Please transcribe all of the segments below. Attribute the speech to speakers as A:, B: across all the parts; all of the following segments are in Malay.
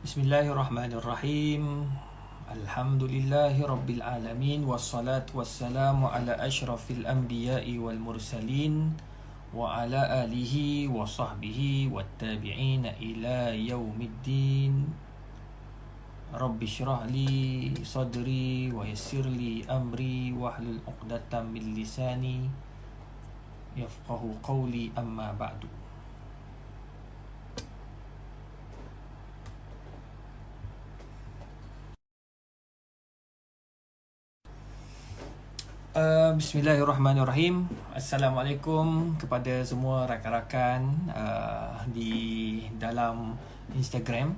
A: Bismillahirrahmanirrahim. Alhamdulillahi rabbil alamin, wassalatu wassalamu ala asyrafil anbiya'i wal mursalin wa ala alihi wa sahbihi wattabi'ina ila yaumiddin. Rabbi syrah li sadri wa yassir li amri wahlul 'uqdatam min lisani yafqahu qawli, amma ba'du. Bismillahirrahmanirrahim. Assalamualaikum kepada semua rakan-rakan di dalam Instagram.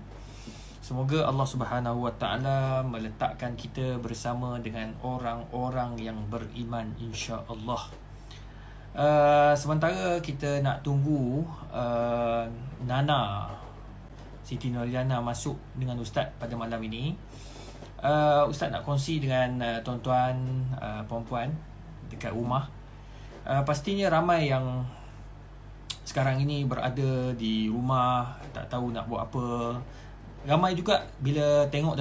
A: Semoga Allah Subhanahu Wa Taala meletakkan kita bersama dengan orang-orang yang beriman, insya-Allah. Sementara kita nak tunggu Nana, Siti Nurjana masuk dengan Ustaz pada malam ini, Ustaz nak kongsi dengan tuan-tuan, perempuan dekat rumah. Pastinya ramai yang sekarang ini berada di rumah, tak tahu nak buat apa. Ramai juga bila tengok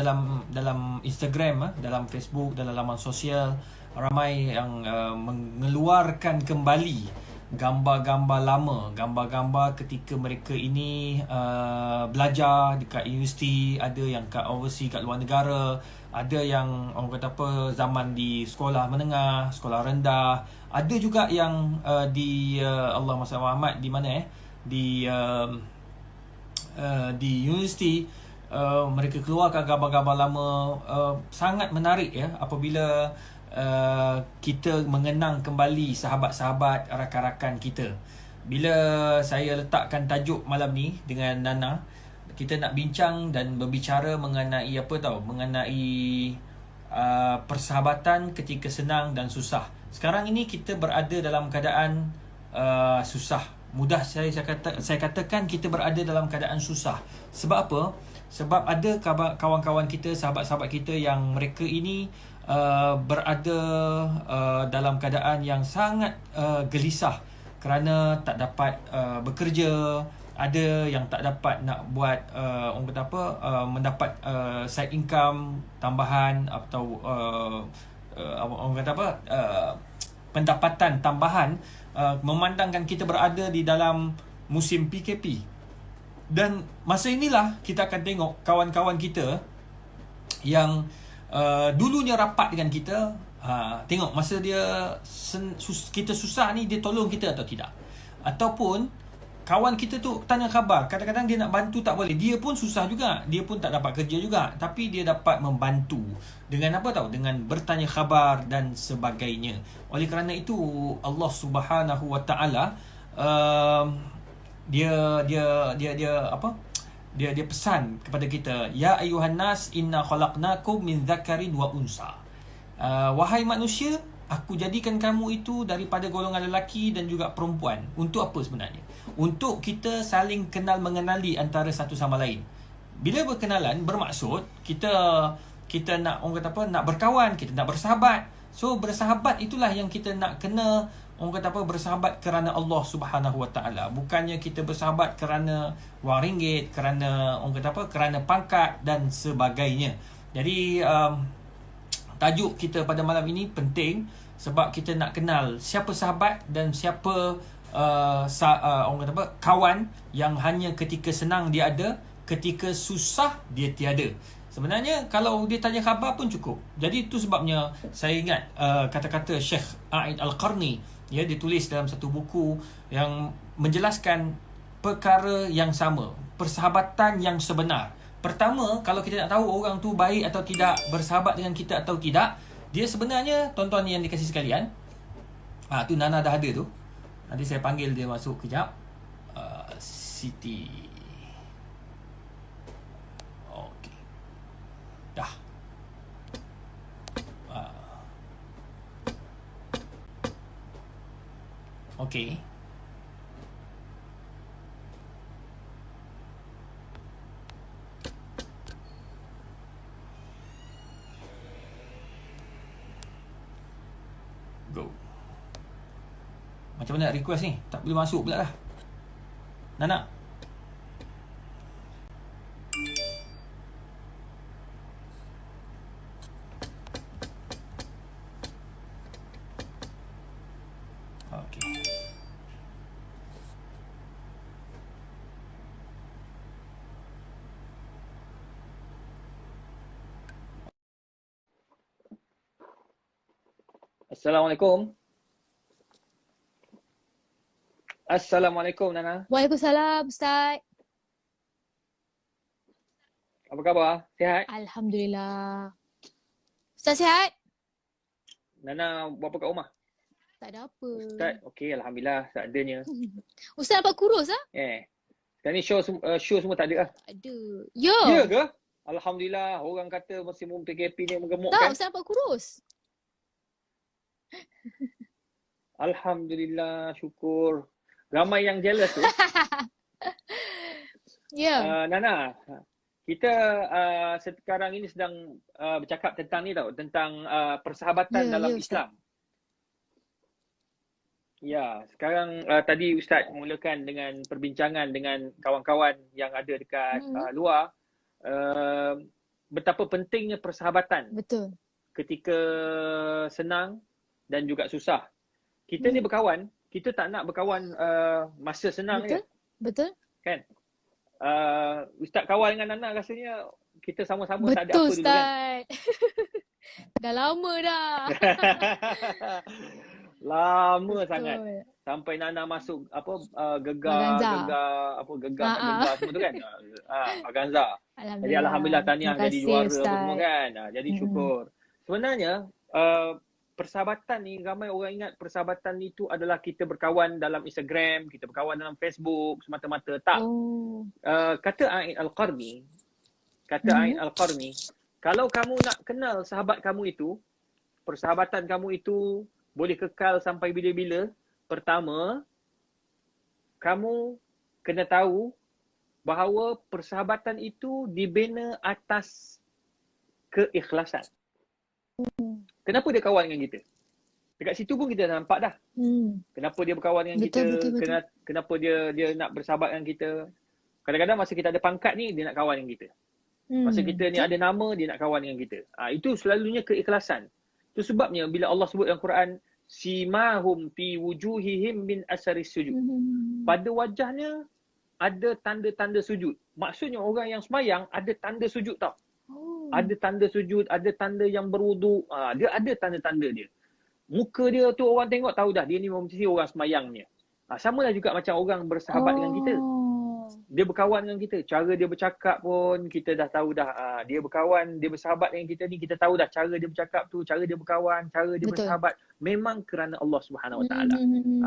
A: dalam Instagram, dalam Facebook, dalam laman sosial, ramai yang mengeluarkan kembali gambar-gambar lama, gambar-gambar ketika mereka ini belajar dekat universiti, ada yang kat overseas, kat luar negara, ada yang orang kata apa, zaman di sekolah menengah, sekolah rendah, ada juga yang di Allahumma salli Muhammad, di mana di universiti. Mereka keluarkan gambar-gambar lama. Sangat menarik ya apabila kita mengenang kembali sahabat-sahabat, rakan-rakan kita. Bila saya letakkan tajuk malam ni dengan Nana, kita nak bincang dan berbicara mengenai apa tahu, mengenai persahabatan ketika senang dan susah. Sekarang ini kita berada dalam keadaan susah. Mudah saya katakan kita berada dalam keadaan susah. Sebab apa? Sebab ada kawan-kawan kita, sahabat-sahabat kita yang mereka ini berada dalam keadaan yang sangat gelisah kerana tak dapat bekerja. Ada yang tak dapat nak buat orang kata apa, mendapat side income tambahan, atau orang kata apa, pendapatan tambahan, memandangkan kita berada di dalam musim PKP. Dan masa inilah kita akan tengok kawan-kawan kita yang dulunya rapat dengan kita, tengok masa dia kita susah ni, dia tolong kita atau tidak. Ataupun kawan kita tu tanya khabar, kadang-kadang dia nak bantu tak boleh, dia pun susah juga, dia pun tak dapat kerja juga, tapi dia dapat membantu dengan apa tahu, dengan bertanya khabar dan sebagainya. Oleh kerana itu Allah Subhanahu Wa Taala dia pesan kepada kita, ya ayuhan nas inna khalaqnakum min dzakarin wa unsa. Wahai manusia, aku jadikan kamu itu daripada golongan lelaki dan juga perempuan. Untuk apa sebenarnya? Untuk kita saling kenal mengenali antara satu sama lain. Bila berkenalan bermaksud kita nak orang kata apa, nak berkawan, kita nak bersahabat. So bersahabat itulah yang kita nak kena, orang kata apa, bersahabat kerana Allah Subhanahu Wa Taala. Bukannya kita bersahabat kerana wang ringgit, kerana orang kata apa, kerana pangkat dan sebagainya. Jadi tajuk kita pada malam ini penting sebab kita nak kenal siapa sahabat dan siapa orang kata apa, kawan yang hanya ketika senang dia ada, ketika susah dia tiada. Sebenarnya kalau dia tanya khabar pun cukup. Jadi itu sebabnya saya ingat kata-kata Syekh A'id Al-Qarni, ya, dia tulis dalam satu buku yang menjelaskan perkara yang sama, persahabatan yang sebenar. Pertama, kalau kita nak tahu orang tu baik atau tidak, bersahabat dengan kita atau tidak, dia sebenarnya, tuan-tuan yang dikasih sekalian, tu Nana dah ada tu. Nanti saya panggil dia masuk kejap. Siti. Okey. Dah. Okey. Go. Macam mana nak request ni? Tak boleh masuk pula lah. Nana. Assalamualaikum. Assalamualaikum Nana.
B: Waalaikumsalam, Ustaz.
A: Apa khabar? Sihat?
B: Alhamdulillah. Ustaz sihat?
A: Nana buat apa kat rumah?
B: Tak ada apa.
A: Ustaz, okey, alhamdulillah seadanya.
B: Ustaz nampak kurus ah?
A: Sekarang ni show semua tak ada lah.
B: Tak ada.
A: Ya
B: Ya.
A: ke? Alhamdulillah, orang kata musim PKP ni mengemuk
B: Tak,
A: kan?
B: Ustaz nampak kurus.
A: Alhamdulillah, syukur. Ramai yang jealous tu.
B: Ya.
A: Nana, kita sekarang ini sedang bercakap tentang ni tau, tentang persahabatan dalam
B: Ustaz.
A: Islam. Ya, sekarang tadi Ustaz mulakan dengan perbincangan dengan kawan-kawan yang ada dekat luar. Betapa pentingnya persahabatan.
B: Betul.
A: Ketika senang dan juga susah. Kita ni berkawan, kita tak nak berkawan masa senang je.
B: Betul.
A: Kan? Ustaz kawan dengan Nana rasanya kita sama-sama tak ada apa
B: Betul,
A: dulu kan?
B: Ustaz. Dah lama dah.
A: Lama
B: Betul.
A: sangat. Sampai Nana masuk
B: Organza.
A: gegar semua tu kan. Organza. Jadi alhamdulillah tahniah
B: Terima
A: jadi
B: kasih,
A: juara
B: Ustaz.
A: semua kan. Jadi syukur. Sebenarnya persahabatan ni, ramai orang ingat persahabatan itu adalah kita berkawan dalam Instagram, kita berkawan dalam Facebook semata-mata. Tak. Kata A'id Al-Qarni, kalau kamu nak kenal sahabat kamu itu, persahabatan kamu itu boleh kekal sampai bila-bila, pertama, kamu kena tahu bahawa persahabatan itu dibina atas keikhlasan. Kenapa dia kawan dengan kita? Dekat situ pun kita dah nampak dah. Kenapa dia berkawan dengan kita, kenapa dia nak bersahabat dengan kita. Kadang-kadang masa kita ada pangkat ni, dia nak kawan dengan kita. Masa kita ni ada nama, dia nak kawan dengan kita. Itu selalunya keikhlasan. Itu sebabnya bila Allah sebut dalam Quran, simahum fi wujuhihim min asaris sujud. Pada wajahnya ada tanda-tanda sujud. Maksudnya orang yang semayang ada tanda sujud tau. Ada tanda sujud, ada tanda yang berwuduk. Dia ada tanda-tanda dia. Muka dia tu orang tengok tahu dah dia ni mesti orang semayangnya. Sama lah juga macam orang bersahabat dengan kita. Dia berkawan dengan kita. Cara dia bercakap pun kita dah tahu dah. Dia berkawan, dia bersahabat dengan kita ni, kita tahu dah cara dia bercakap tu, cara dia berkawan, cara dia bersahabat. Memang kerana Allah Subhanahu Wa Taala.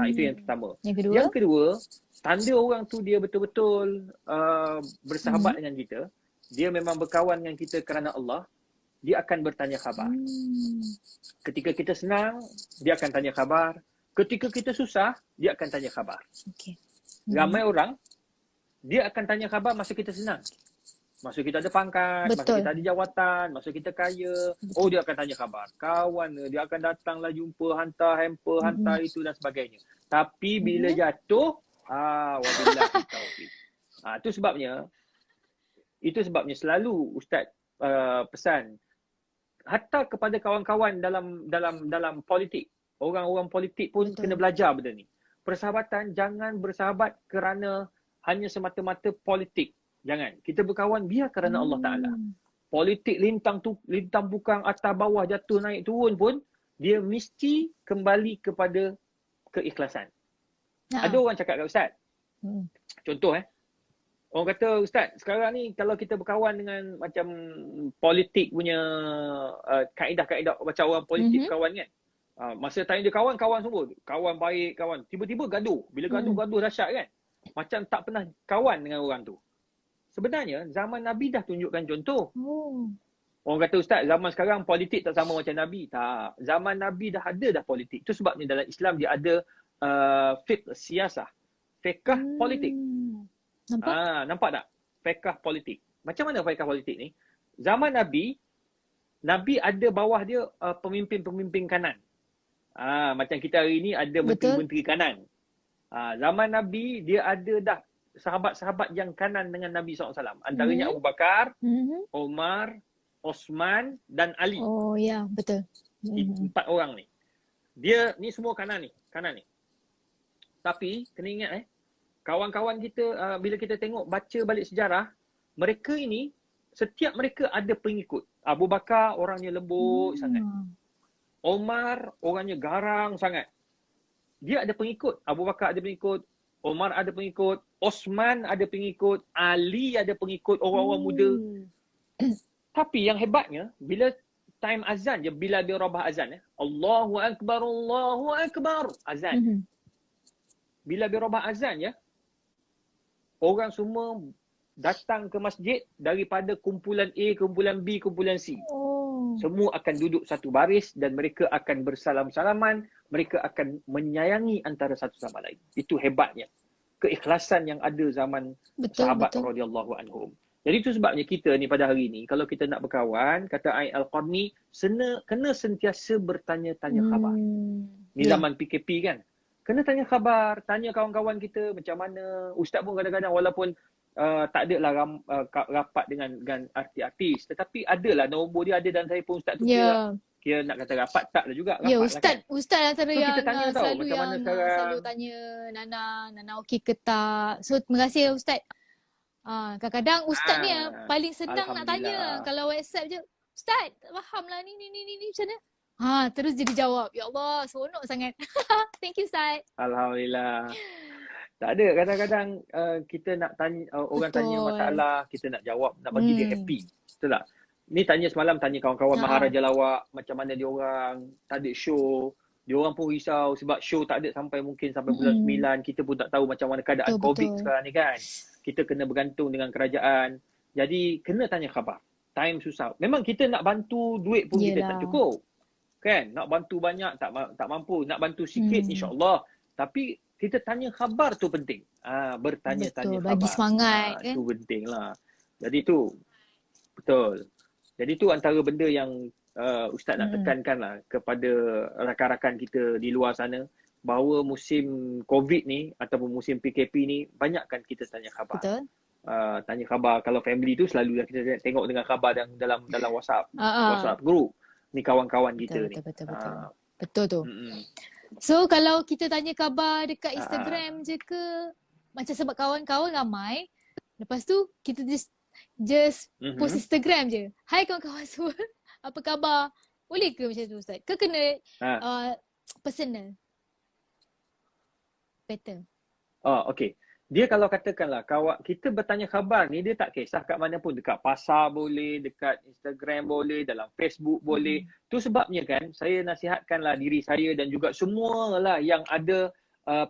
A: Itu yang pertama. Yang kedua, tanda orang tu dia betul-betul bersahabat dengan kita. Dia memang berkawan dengan kita kerana Allah. Dia akan bertanya khabar. Ketika kita senang, dia akan tanya khabar. Ketika kita susah, dia akan tanya khabar. Ramai orang, dia akan tanya khabar masa kita senang. Masa kita ada pangkat, masa kita ada jawatan, masa kita kaya. Dia akan tanya khabar. Kawan dia akan datanglah jumpa, hantar hamper, hantar itu dan sebagainya. Tapi bila jatuh, wabillahi taufiq. Itu sebabnya selalu Ustaz pesan hatta kepada kawan-kawan dalam politik. Orang-orang politik pun kena belajar benda ni. Persahabatan, jangan bersahabat kerana hanya semata-mata politik. Jangan. Kita berkawan biar kerana Allah Ta'ala. Politik lintang bukang, atas bawah, jatuh naik turun pun, dia mesti kembali kepada keikhlasan. Ada orang cakap kat Ustaz. Contoh orang kata, Ustaz, sekarang ni kalau kita berkawan dengan macam politik punya kaedah-kaedah macam orang politik berkawan kan. Masa time dia kawan semua. Kawan baik, kawan. Tiba-tiba gaduh. Bila gaduh dahsyat kan. Macam tak pernah kawan dengan orang tu. Sebenarnya zaman Nabi dah tunjukkan contoh. Orang kata Ustaz, zaman sekarang politik tak sama macam Nabi. Tak. Zaman Nabi dah ada dah politik. Itu sebabnya dalam Islam dia ada fiqh siyasah. Fiqh politik. Nampak tak? Fiqh politik. Macam mana fiqh politik ni? Zaman Nabi ada bawah dia pemimpin-pemimpin kanan. Macam kita hari ni ada menteri-menteri kanan. Zaman Nabi, dia ada dah sahabat-sahabat yang kanan dengan Nabi SAW. Antaranya Abu Bakar, Umar, Osman dan Ali.
B: Oh ya, betul.
A: 4 orang ni. Dia ni semua kanan ni. Tapi, kena ingat kawan-kawan kita, bila kita tengok, baca balik sejarah, mereka ini, setiap mereka ada pengikut. Abu Bakar orangnya lembut sangat.
C: Omar orangnya garang sangat. Dia ada pengikut. Abu Bakar ada pengikut. Omar ada pengikut. Osman ada pengikut. Ali ada pengikut, orang-orang muda. Tapi yang hebatnya, bila time azan je, bila dia rabah azan, Allahu Akbar, Allahu Akbar, azan. Bila dia rabah azan, orang semua datang ke masjid daripada kumpulan A, kumpulan B, kumpulan C. Semua akan duduk satu baris dan mereka akan bersalam-salaman, mereka akan menyayangi antara satu sama lain. Itu hebatnya. Keikhlasan yang ada zaman sahabat radhiyallahu anhum. Jadi itu sebabnya kita ni pada hari ni, kalau kita nak berkawan, kata Ain Al-Qarni, kena sentiasa bertanya-tanya khabar. Ni zaman PKP kan. Kena tanya khabar, tanya kawan-kawan kita macam mana. Ustaz pun kadang-kadang walaupun tak adalah rapat dengan artis, tetapi adalah nombor dia ada dan telefon Ustaz tu kira nak kata rapat taklah juga rapat.
B: Ya, Ustaz,
C: lah kan.
B: Ustaz antara
C: So,
B: yang
C: kita tanya tahu
B: selalu
C: macam mana
B: yang
C: sekarang.
B: selalu tanya Nana okey ke tak. So terima kasih Ustaz. Kadang-kadang Ustaz ni paling senang nak tanya. Kalau WhatsApp je, Ustaz, tak faham lah ni macam mana? Terus dia jawab. Ya Allah, seronok sangat. Thank you Ustaz.
C: Alhamdulillah. Tak ada, kadang-kadang kita nak tanya, orang tanya masalah, kita nak jawab, nak bagi dia happy. Betul tak? Ni semalam tanya kawan-kawan Maharaja Lawak, macam mana dia orang, tak ada show. Dia orang pun risau sebab show tak ada sampai bulan 9. Kita pun tak tahu macam mana keadaan COVID sekarang ni kan. Kita kena bergantung dengan kerajaan. Jadi kena tanya khabar. Time susah. Memang kita nak bantu, duit pun kita tak cukup. Kan? Nak bantu banyak tak mampu. Nak bantu sikit insya-Allah. Tapi kita tanya khabar tu penting. Bertanya-tanya khabar.
B: Bagi semangat kan.
C: Itu penting lah. Jadi tu betul. Jadi tu antara benda yang Ustaz nak tekankan lah kepada rakan-rakan kita di luar sana, bahawa musim COVID ni ataupun musim PKP ni, banyakkan kita tanya khabar.
B: Betul.
C: Tanya khabar. Kalau family tu selalu kita tengok dengan khabar dalam WhatsApp, WhatsApp group. Ni kawan-kawan kita ni.
B: Betul tu. So kalau kita tanya khabar dekat Instagram je ke, macam sebab kawan-kawan ramai, lepas tu kita just post Instagram je. Hai kawan-kawan semua, apa khabar? Boleh ke macam tu Ustaz? Ke kena personal? Better.
C: Okay. Dia kalau katakanlah kita bertanya khabar ni, dia tak kisah kat mana pun. Dekat pasar boleh, dekat Instagram boleh, dalam Facebook boleh. Tu sebabnya kan, saya nasihatkanlah diri saya dan juga semualah yang ada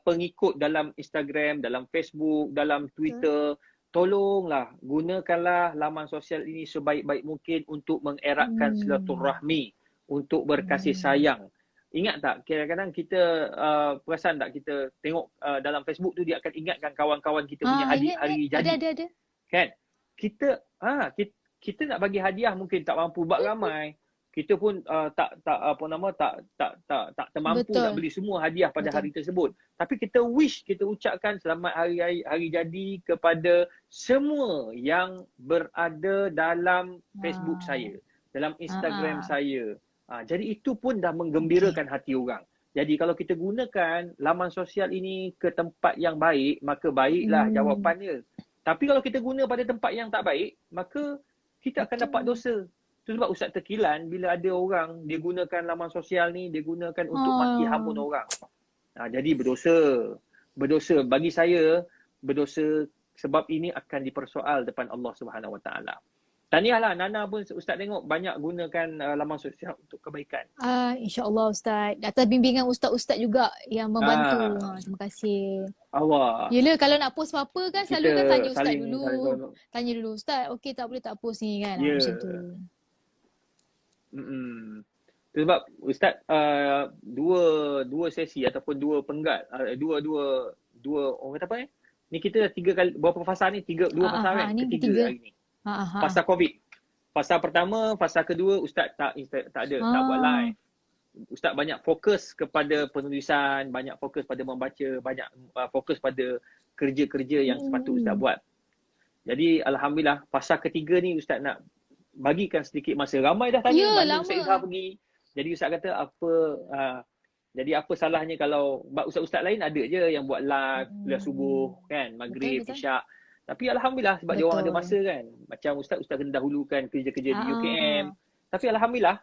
C: pengikut dalam Instagram, dalam Facebook, dalam Twitter. Tolonglah, gunakanlah laman sosial ini sebaik-baik mungkin untuk mengeratkan silaturahmi, untuk berkasih sayang. Ingat tak, kadang-kadang kita perasan tak, kita tengok dalam Facebook tu dia akan ingatkan kawan-kawan kita punya hari jadi.
B: Ada.
C: Kan? Kita nak bagi hadiah mungkin tak mampu buat ramai. Kita pun tak termampu nak beli semua hadiah pada hari tersebut. Tapi kita ucapkan selamat hari jadi kepada semua yang berada dalam Facebook saya, dalam Instagram saya. Jadi itu pun dah menggembirakan hati orang. Jadi kalau kita gunakan laman sosial ini ke tempat yang baik, maka baiklah jawapannya. Tapi kalau kita guna pada tempat yang tak baik, maka kita akan dapat dosa. Itu sebab Ustaz Tekilan, bila ada orang dia gunakan laman sosial ni, dia gunakan untuk maki hamun orang. Jadi berdosa. Bagi saya, berdosa sebab ini akan dipersoal depan Allah Subhanahu Wa Taala. Tahniahlah Nana pun Ustaz tengok banyak gunakan laman sosial untuk kebaikan.
B: InsyaAllah Ustaz. Atas bimbingan Ustaz-Ustaz juga yang membantu. Terima kasih.
C: Allah.
B: Yelah kalau nak post apa-apa kan selalu kan tanya Ustaz dulu. Tanya dulu Ustaz, okey tak boleh tak post ni kan. Macam tu.
C: Sebab Ustaz dua sesi ataupun dua penggat, dua orang kata apa ni kita 3 kali berapa fasa ni? 2 fasa kan? Ketiga hari ni. Fasa COVID. Fasa pertama, fasa kedua Ustaz tak ada, tak buat live. Ustaz banyak fokus kepada penulisan, banyak fokus pada membaca, banyak fokus pada kerja-kerja yang sepatut Ustaz buat. Jadi Alhamdulillah fasa ketiga ni Ustaz nak bagikan sedikit masa. Ramai dah tanya mana Ustaz Izhar pergi. Jadi Ustaz kata jadi apa salahnya kalau Ustaz-Ustaz lain ada je yang buat live kuliah subuh kan, maghrib, isyak. Tapi Alhamdulillah sebab dia orang ada masa kan. Macam Ustaz kena dahulukan kerja-kerja di UKM. Tapi Alhamdulillah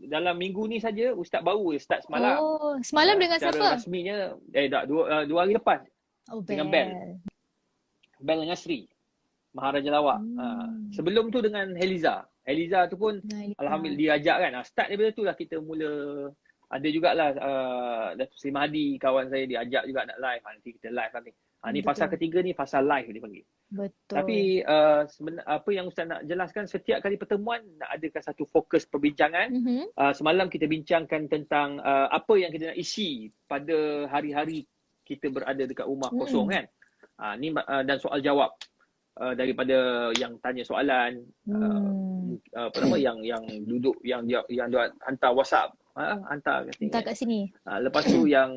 C: dalam minggu ni saja Ustaz baru start semalam.
B: Oh, semalam dengan
C: Secara
B: siapa?
C: rasminya, dua hari lepas.
B: Oh,
C: Dengan
B: Bel.
C: Bel Nasri, Maharaja Lawak. Sebelum tu dengan Heliza. Heliza tu pun Alhamdulillah dia ajak kan. Start daripada tu lah kita mula. Ada jugalah Datuk Seri Mahdi, kawan saya, dia ajak juga nak live. Nanti kita live nanti. Ni fasa ketiga ni, fasa live dia panggil.
B: Betul.
C: Tapi apa yang Ustaz nak jelaskan, setiap kali pertemuan nak adakan satu fokus perbincangan. Semalam kita bincangkan tentang apa yang kita nak isi pada hari-hari kita berada dekat rumah kosong kan. Ni dan soal jawab daripada yang tanya soalan, apa nama yang duduk yang dia hantar WhatsApp, hantar
B: kat sini.
C: Lepas tu yang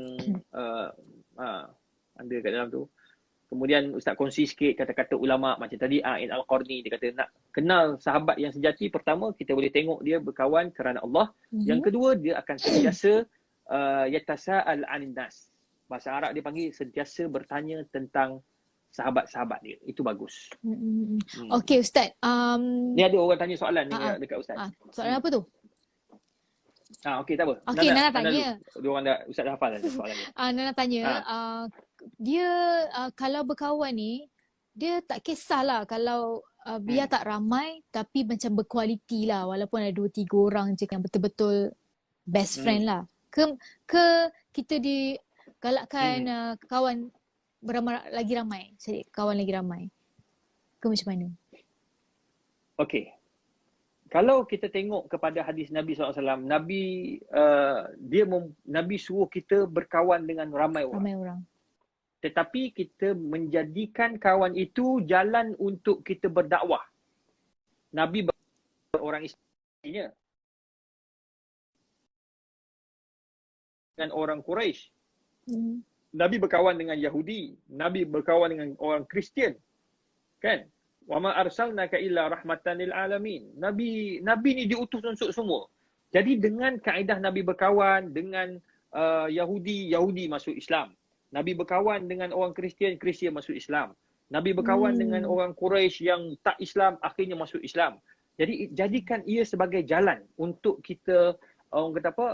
C: ada kat dalam tu. Kemudian Ustaz kongsi sikit kata-kata ulama macam tadi A'in Al-Qarni, dia kata nak kenal sahabat yang sejati, pertama kita boleh tengok dia berkawan kerana Allah. Yang kedua, dia akan sentiasa yatasa'al 'anin nas. Bahasa Arab dia panggil sentiasa bertanya tentang sahabat-sahabat dia. Itu bagus.
B: Okey Ustaz.
C: Ni ada orang tanya soalan ni dekat Ustaz.
B: Soalan apa tu?
C: Okey, tak apa.
B: Okey, Nana tanya.
C: Dia orang dah, Ustaz dah hafal dah soalan ni.
B: Nana tanya, dia kalau berkawan ni, dia tak kisahlah kalau biar tak ramai tapi macam berkualiti lah, walaupun ada 2-3 orang je yang betul-betul best friend lah. Ke kita digalakkan kawan lagi ramai, kawan lagi ramai. Ke macam mana?
C: Okey. Kalau kita tengok kepada hadis Nabi SAW, Nabi suruh kita berkawan dengan ramai orang. Tetapi kita menjadikan kawan itu jalan untuk kita berdakwah. Nabi orang Islamnya dengan orang Quraisy. Nabi berkawan dengan Yahudi, Nabi berkawan dengan orang Kristian. Kan? Wa ma arsalnaka illa rahmatan lil alamin. Nabi ni diutus untuk semua. Jadi dengan kaedah Nabi berkawan dengan Yahudi masuk Islam. Nabi berkawan dengan orang Kristian masuk Islam. Nabi berkawan dengan orang Quraisy yang tak Islam, akhirnya masuk Islam. Jadi jadikan ia sebagai jalan untuk kita orang kata apa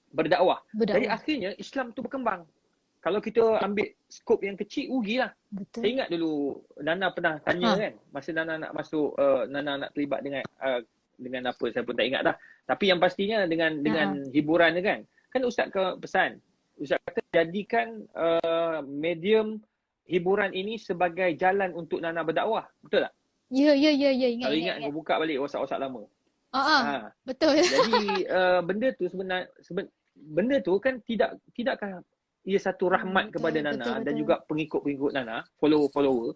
C: berdakwah. Jadi akhirnya Islam tu berkembang. Kalau kita ambil skop yang kecil, rugilah.
B: Betul.
C: Saya ingat dulu Nana pernah tanya kan, masa Nana nak masuk, Nana nak terlibat dengan apa, saya pun tak ingat dah. Tapi yang pastinya dengan hiburan dia kan. Kan Ustaz pesan, Ustaz kata jadikan medium hiburan ini sebagai jalan untuk Nana berdakwah. Betul tak?
B: Ya, ingat.
C: Kalau ingat, kau buka balik WhatsApp lama.
B: Betul.
C: Jadi benda tu benda tu kan tidakkah ia satu rahmat kepada Nana dan juga pengikut-pengikut Nana, follower.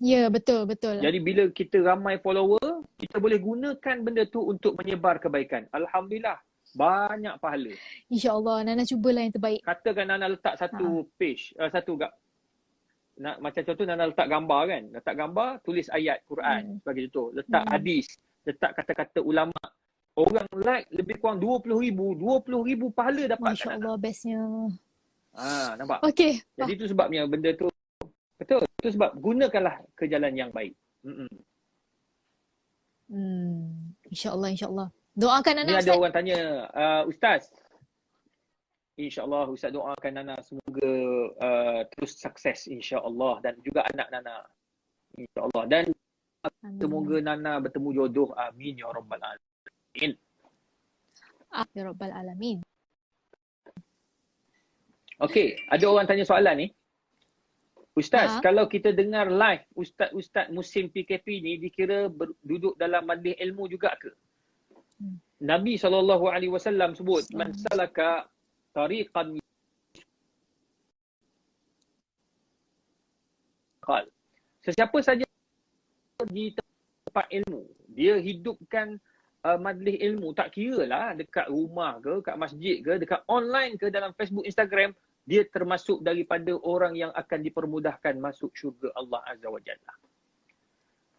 B: Ya, betul.
C: Jadi bila kita ramai follower, kita boleh gunakan benda tu untuk menyebar kebaikan. Alhamdulillah, banyak pahala.
B: InsyaAllah, Nana cubalah yang terbaik.
C: Katakan Nana letak satu page, macam contoh Nana letak gambar kan. Letak gambar, tulis ayat Quran sebagai contoh. Letak hadis, letak kata-kata ulama. Orang like lebih kurang 20,000 pahala dapat.
B: Masya Allah, bestnya.
C: Nampak?
B: Okey.
C: Jadi itu sebabnya benda tu, betul. Itu sebab gunakanlah ke jalan yang baik.
B: InsyaAllah. Doakan Nana.
C: Ni ada orang tanya, Ustaz. InsyaAllah Ustaz doakan Nana semoga terus sukses insyaAllah, dan juga anak Nana. InsyaAllah. Dan semoga Nana bertemu jodoh. Amin ya Rabbal Alamin.
B: Ya Rabbal Alamin.
C: Okey, ada orang tanya soalan ni. Ustaz, kalau kita dengar live ustaz-ustaz musim PKP ni dikira duduk dalam majlis ilmu juga ke? Nabi SAW sebut, man salaka tariqan sesiapa saja di tempat ilmu, dia hidupkan majlis ilmu, tak kira lah dekat rumah ke, dekat masjid ke, dekat online ke, dalam Facebook, Instagram, dia termasuk daripada orang yang akan dipermudahkan masuk syurga Allah Azza wa Jalla.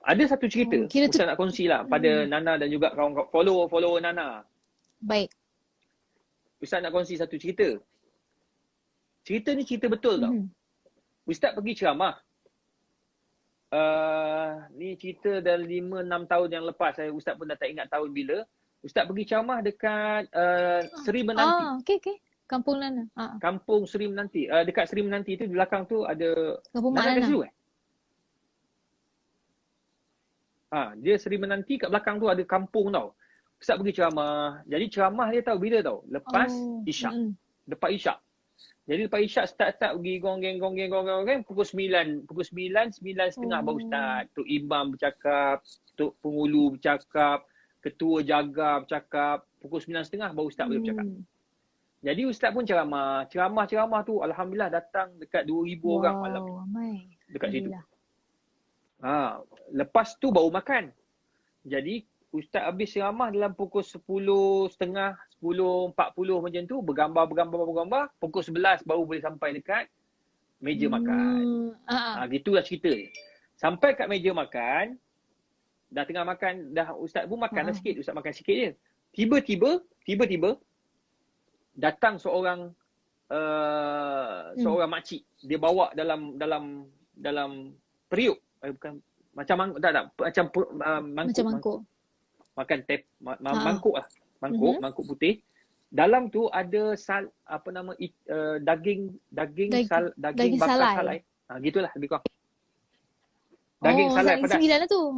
C: Ada satu cerita, Ustaz nak kongsi lah pada Nana dan juga kawan-kawan follower Nana.
B: Baik.
C: Ustaz nak kongsi satu cerita. Cerita ni cerita betul tau. Ustaz pergi ceramah. Ni Ni cerita dah 5-6 tahun yang lepas. Ustaz pun dah tak ingat tahun bila. Ustaz pergi ceramah dekat Seri Menanti.
B: Okey. Kampung Nana.
C: Kampung Seri Menanti. Dekat Seri Menanti tu di belakang tu ada
B: Kampung Mak
C: Nana kat
B: Nana.
C: situ dia Seri Menanti, kat belakang tu ada kampung tau. Ustaz pergi ceramah. Jadi ceramah dia tahu bila tau? Lepas Isyak. Lepas Isyak. Jadi lepas Isyak start pergi gong pukul 9. Pukul 9, 9:30 baru start. Tok Imam bercakap, Tok Pengulu bercakap, Ketua Jaga bercakap. Pukul 9:30 baru Ustaz boleh bercakap. Jadi Ustaz pun ceramah. Ceramah tu Alhamdulillah datang dekat 2,000 orang malam.
B: Ramai.
C: Dekat situ. Lepas tu baru makan. Jadi Ustaz habis ceramah dalam pukul 10:30, 10:40 macam tu. Bergambar. Pukul 11 baru boleh sampai dekat meja makan. Gitulah cerita dia. Sampai kat meja makan, dah tengah makan, dah Ustaz pun makan dah sikit. Ustaz makan sikit je. Tiba-tiba, datang seorang makcik. Dia bawa dalam periuk. Bukan, macam mangkuk. Makan mangkuk lah. Mangkuk putih. Dalam tu ada daging bakar salai. Gitulah lebih kurang. Daging salai pedas.
B: 9 lah tu.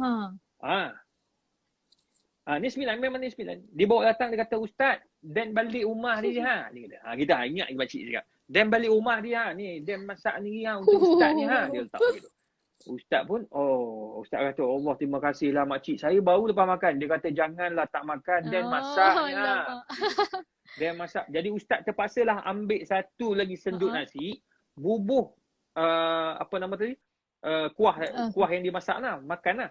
C: Ni 9, memang ni 9. Dia bawa datang, dia kata, Ustaz, Dan balik rumah dia Dia kata, kita ingat lagi makcik cakap. Dan balik rumah dia ni, Dan masak ni untuk Ustaz ni Dia letak begitu. Ustaz pun, Ustaz kata, Allah terima kasihlah makcik. Saya baru lepas makan. Dia kata, janganlah tak makan. Dan masak ni Dan masak. Jadi Ustaz terpaksalah ambil satu lagi senduk nasi. Bubuh, kuah yang dia masak lah. Makan lah.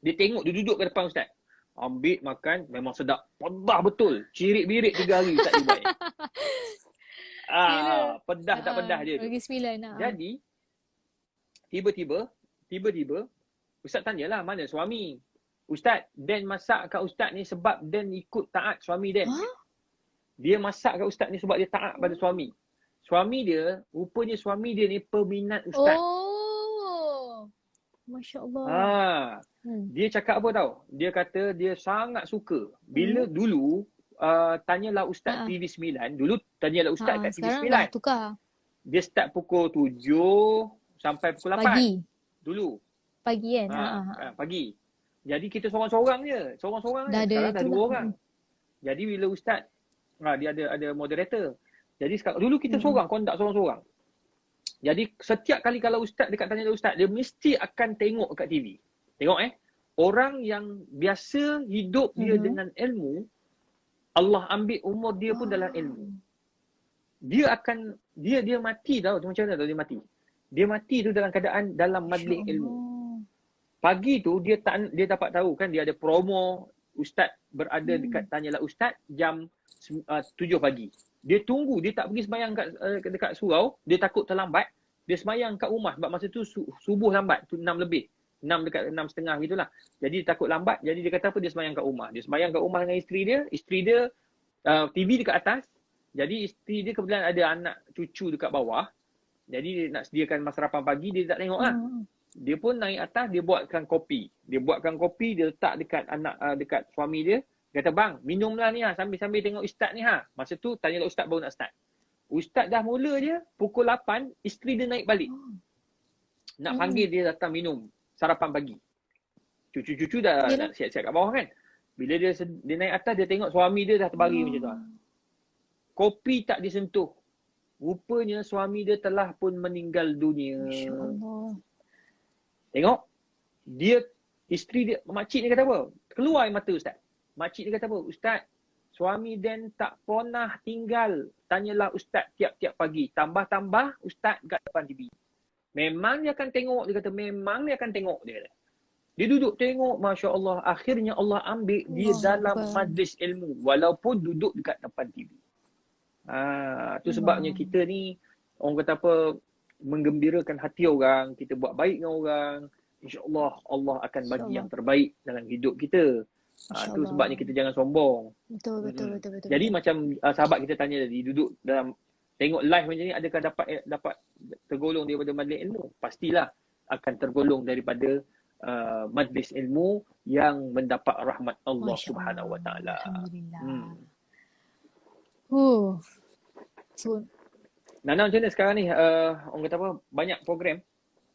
C: Dia tengok, dia duduk ke depan Ustaz. Ambil, makan, memang sedap. Pedas betul. Cirit-birit 3 hari Ustaz dia buat. Pedas tak pedas dia tu.
B: Bagi 9
C: Jadi, Tiba-tiba, Ustaz tanyalah, mana suami? Ustaz, Dan masak kat Ustaz ni sebab Dan ikut taat suami Dan. Dia masak kat Ustaz ni sebab dia taat pada suami. Rupanya suami dia ni peminat Ustaz.
B: Masya Allah.
C: Dia cakap apa tau? Dia kata dia sangat suka. Bila dulu, tanyalah Ustaz TV 9. Dulu tanyalah Ustaz kat TV 9.
B: Sekarang dah tukar.
C: Dia start pukul 7 sampai pukul 8.
B: Pagi.
C: Dulu.
B: Pagi kan?
C: Pagi. Jadi kita seorang-seorang je. Seorang-seorang
B: dah
C: je. Sekarang dah 2
B: lah.
C: orang. Jadi bila Ustaz, dia ada moderator. Jadi sekarang, dulu kita seorang, kondak seorang-seorang. Jadi setiap kali kalau Ustaz dekat tanya Ustaz, dia mesti akan tengok kat TV. Tengok orang yang biasa hidup dia dengan ilmu, Allah ambil umur dia pun dalam ilmu. Dia mati tau. Macam mana tau dia mati? Dia mati tu dalam keadaan dalam majlis ilmu. Pagi tu dia dapat tahu kan, dia ada promo Ustaz berada dekat tanyalah Ustaz jam 7 pagi. Dia tunggu, dia tak pergi sembahyang dekat surau, dia takut terlambat. Dia sembahyang kat rumah sebab masa tu subuh lambat, tu 6 lebih. 6 dekat 6:30 gitulah. Jadi dia takut lambat, jadi dia kata apa, dia sembahyang kat rumah. Dia sembahyang kat rumah dengan isteri dia TV dekat atas. Jadi isteri dia kebetulan ada anak cucu dekat bawah. Jadi dia nak sediakan masa sarapan pagi, dia tak tengok lah. Dia pun naik atas, dia buatkan kopi. Dia letak dekat suami dia. Dia kata, bang, minumlah ni sambil-sambil tengok Ustaz ni Masa tu tanyalah Ustaz baru nak start. Ustaz dah mula je, pukul 8, isteri dia naik balik. Nak panggil dia datang minum sarapan pagi. Cucu-cucu dah siap-siap kat bawah kan. Bila dia naik atas, dia tengok suami dia dah terbaring macam tu. Kopi tak disentuh. Rupanya suami dia telah pun meninggal dunia.
B: InsyaAllah.
C: Tengok. Isteri dia, makcik ni kata apa? Keluar air mata Ustaz. Makcik ni kata apa? Ustaz, suami Dan tak pernah tinggal. Tanyalah Ustaz tiap-tiap pagi. Tambah-tambah Ustaz kat depan TV. Memang dia akan tengok. Dia kata, memang dia akan tengok. Dia duduk tengok. Masya Allah. Akhirnya Allah ambil dia dalam majlis ilmu. Walaupun duduk dekat depan TV. Tu sebabnya kita ni orang kata apa, menggembirakan hati orang, kita buat baik dengan orang, insya-Allah Allah akan bagi yang terbaik dalam hidup kita. Tu sebabnya kita jangan sombong. Betul. Jadi macam sahabat kita tanya tadi, duduk dalam tengok live macam ni, adakah dapat tergolong daripada majlis ilmu? Pastilah akan tergolong daripada majlis ilmu yang mendapat rahmat Allah
B: Masya
C: Subhanahu Wa
B: Allah.
C: Taala.
B: Alhamdulillah.
C: Hmm.
B: So,
C: Nana macam mana sekarang ni? Orang kata apa? Banyak program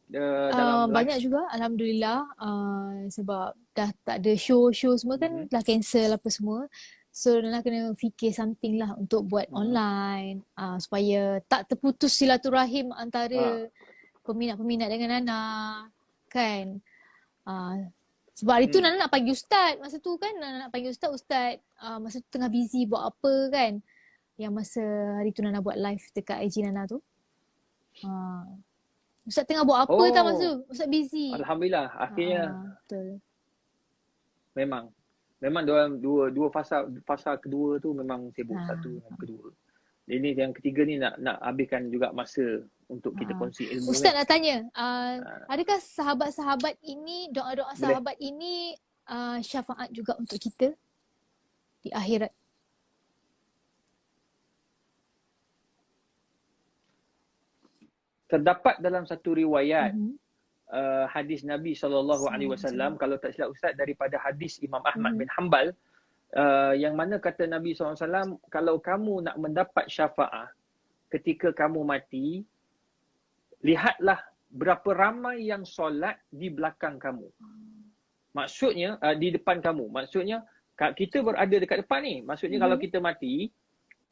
C: dalam live?
B: banyak juga Alhamdulillah, sebab dah tak ada show semua kan dah cancel apa semua. So Nana kena fikir something lah untuk buat online, supaya tak terputus silaturahim antara peminat-peminat dengan Nana kan. Sebab hari tu Nana nak panggil Ustaz. Masa tu kan Nana nak panggil Ustaz. Masa tu tengah busy buat apa kan. Yang masa hari tu Nana buat live dekat IG Nana tu. Ustaz tengah buat apa tau masa tu? Ustaz busy.
C: Alhamdulillah. Akhirnya
B: betul.
C: memang dua fasa kedua tu memang sibuk, satu dan kedua. Ini yang ketiga ni nak habiskan juga masa untuk kita kongsi ilmu.
B: Ustaz nak tanya, adakah sahabat-sahabat ini, doa-doa sahabat ini syafaat juga untuk kita di akhirat?
C: Terdapat dalam satu riwayat hadis Nabi SAW, kalau tak silap Ustaz, daripada hadis Imam Ahmad bin Hanbal, yang mana kata Nabi SAW, kalau kamu nak mendapat syafaat ketika kamu mati, lihatlah berapa ramai yang solat di belakang kamu. Maksudnya, di depan kamu. Maksudnya, kita berada dekat depan ni. Maksudnya kalau kita mati,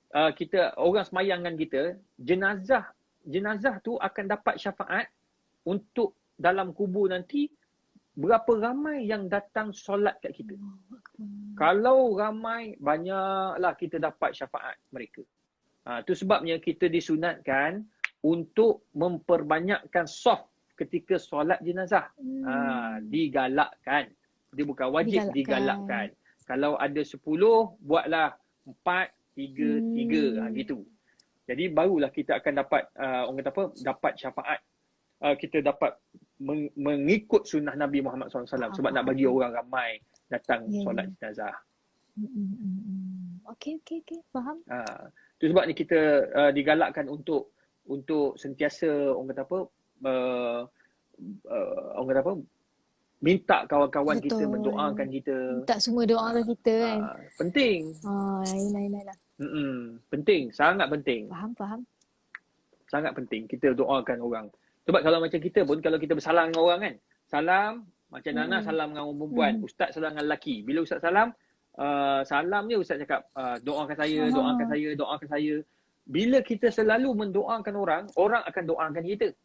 C: kita orang semayangkan kita, jenazah tu akan dapat syafaat untuk dalam kubur nanti berapa ramai yang datang solat kat kita. Kalau ramai, banyaklah kita dapat syafaat mereka. Itu sebabnya kita disunatkan untuk memperbanyakkan soft ketika solat jenazah. Digalakkan. Dia bukan wajib, digalakkan. Kalau ada 10, buatlah 4, 3, 3 gitu. Jadi barulah kita akan dapat orang kata apa, dapat syafaat. Kita dapat mengikut sunnah Nabi Muhammad SAW sebab nak bagi orang ramai datang solat jenazah.
B: Okey, faham.
C: Itu sebab ni kita digalakkan untuk sentiasa orang kata apa, orang kata apa, minta kawan-kawan kita mendoakan kita.
B: Tak semua doakan kita kan.
C: Penting.
B: Lain-lain lah.
C: Penting, sangat penting.
B: Faham.
C: Sangat penting kita doakan orang. Sebab kalau macam kita pun, kalau kita bersalam dengan orang kan, salam, macam Nana salam dengan orang perempuan, Ustaz salam dengan lelaki. Bila Ustaz salam, salam je Ustaz cakap, doakan saya. Bila kita selalu mendoakan orang, orang akan doakan kita.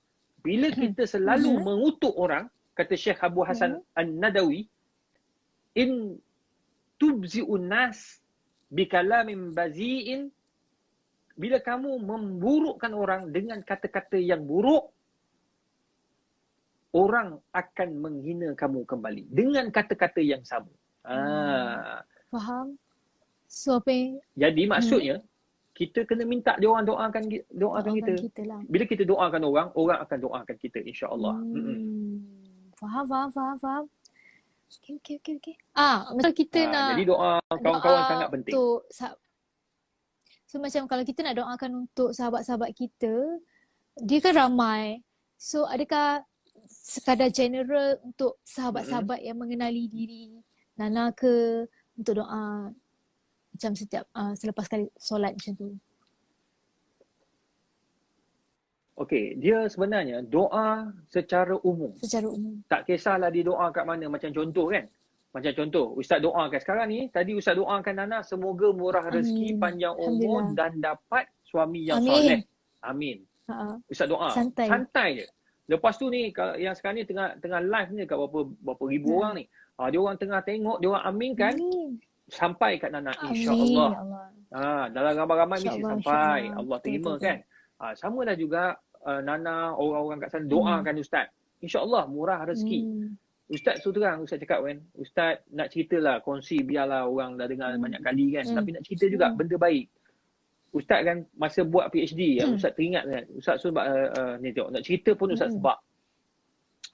C: Bila kita selalu mengutuk orang, kata Syekh Abu Hasan An-Nadawi, in tubzi'un nas bikalamin bazi'in, bila kamu memburukkan orang dengan kata-kata yang buruk, orang akan menghina kamu kembali dengan kata-kata yang sama.
B: Faham. So apa
C: jadi maksudnya kita kena minta dia orang doakan kita.
B: Lah.
C: Bila kita doakan orang, orang akan doakan kita, insya-Allah.
B: Faham. Okey. Macam kita nak
C: jadi doa kawan-kawan sangat penting.
B: So macam kalau kita nak doakan untuk sahabat-sahabat kita, dia kan ramai. So adakah sekadar general untuk sahabat-sahabat yang mengenali diri Nana ke, untuk doa macam setiap selepas kali solat macam tu?
C: Okey, dia sebenarnya doa secara umum. Tak kisahlah dia doa kat mana. Macam contoh kan. Macam contoh, Ustaz doakan sekarang ni, tadi Ustaz doakan Nana semoga murah rezeki, panjang umur dan dapat suami yang soleh. Amin. Ustaz doa. Santai je. Lepas tu ni, yang sekarang ni tengah live ni kat berapa ribu orang ni. Dia orang tengah tengok, dia orang aminkan. Sampai kat Nana, insya-Allah. Dalam ramai-ramai mesti sampai. Allah terima kan. Sama lah juga Nana, orang-orang kat sana doakan Ustaz. InsyaAllah murah rezeki. Ustaz tu terang, Ustaz cakap kan, Ustaz nak ceritalah, kongsi biarlah orang dah dengar banyak kali kan. Tapi nak cerita juga benda baik. Ustaz kan masa buat PhD, Ustaz teringat kan. Ustaz sebab ni tengok, nak cerita pun Ustaz sebab.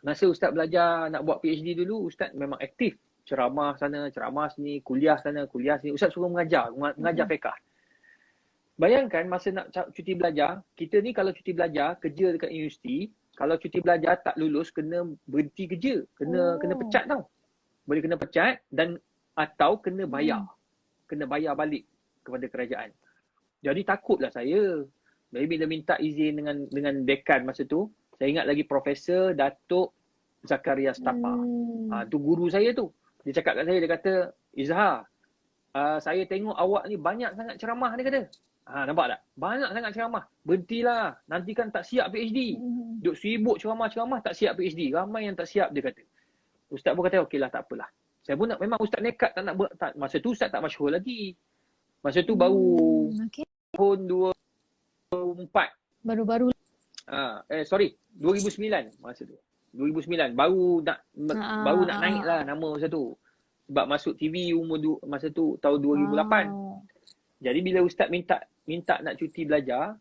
C: Masa Ustaz belajar nak buat PhD dulu, Ustaz memang aktif. Ceramah sana, ceramah sini, kuliah sana, kuliah sini. Ustaz suruh mengajar fiqh. Bayangkan masa nak cuti belajar, kita ni kalau cuti belajar, kerja dekat universiti, kalau cuti belajar tak lulus, kena berhenti kerja. Kena pecat tau. Boleh kena pecat dan atau kena bayar. Kena bayar balik kepada kerajaan. Jadi takutlah saya. Jadi bila minta izin dengan dekan masa tu, saya ingat lagi Profesor Datuk Zakaria Stapa. Tu guru saya tu. Dia cakap kat saya, dia kata, Izhar, saya tengok awak ni banyak sangat ceramah, dia kata. Nampak tak? Banyak sangat ceramah. Berhentilah. Nanti kan tak siap PhD. Duk sibuk ceramah-ceramah tak siap PhD. Ramai yang tak siap, dia kata. Ustaz pun kata, okeylah, tak apalah. Saya pun memang Ustaz nekat tak nak masa tu Ustaz tak masyhur lagi. Masa tu baru tahun 2004.
B: Baru-baru.
C: 2009 masa tu. 2009 baru nak naik lah nama masa tu. Sebab masuk TV masa tu tahun 2008. Jadi bila Ustaz minta nak cuti belajar,